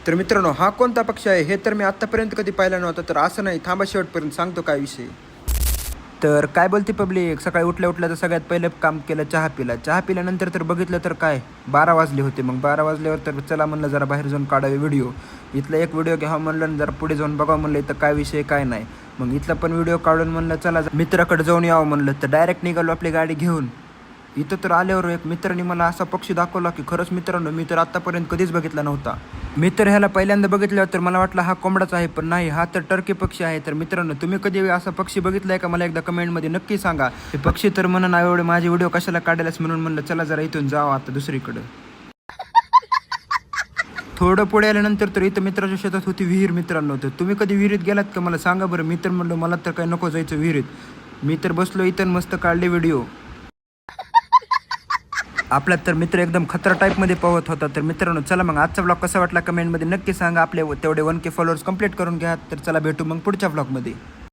तर मित्रांनो, हा कोणता पक्षी आहे हे तर मी आत्तापर्यंत कधी पाहिला नव्हता. तर असं नाही, थांबा शेवटपर्यंत सांगतो काय विषय. तर काय बोलते पब्लिक, सकाळी उठल्या उठल्या तर सगळ्यात पहिलं काम केलं, चहा पिला. चहा पिल्यानंतर तर बघितलं तर काय 12 वाजले होते. मग 12 वाजल्यावर तर चला म्हणलं जरा बाहेर जाऊन काढावे व्हिडिओ. इथला एक व्हिडिओ घ्यावा म्हणलं आणि जरा पुढे जाऊन बघावं म्हणलं इथं काय विषय काय नाही. मग इथला पण व्हिडिओ काढून म्हणलं चला मित्राकडे जाऊन यावं म्हणलं. तर डायरेक्ट निघालो आपली गाडी घेऊन. इथं तर आल्यावर एक मित्राने मला असा पक्षी दाखवला की खरंच मित्रांनो, मी तर आत्तापर्यंत कधीच बघितला नव्हता. मी तर ह्याला पहिल्यांदा बघितल्यावर तर मला वाटलं हा कोंबडाच आहे, पण नाही, हा तर टर्की पक्षी आहे. तर मित्रांनो, तुम्ही कधी असा पक्षी बघितला आहे का मला एकदा कमेंटमध्ये नक्की सांगा. हे पक्षी तर म्हणून एवढे माझे व्हिडिओ कशाला काढायलाच म्हणून म्हणलं चला जरा इथून जावं आता दुसरीकडं. थोडं पुढे आल्यानंतर तर इथं मित्राच्या शेतात होती विहीर. मित्रांनो, तर तुम्ही कधी विहिरीत गेलात का मला सांगा बरं. मी तर म्हणलो मला तर काही नको जायचं विहिरीत. मी तर बसलो इथं मस्त काढले व्हिडिओ. आपला तर मित्र एकदम खतरा टाईपमध्ये पोहत होता. तर मित्रांनो चला मग आजचा व्लॉग कसा वाटला कमेंटमध्ये नक्की सांगा. आपले तेवढे 1K फॉलोअर्स कंप्लीट करून घ्या. तर चला भेटू मग पुढच्या व्लॉगमध्ये.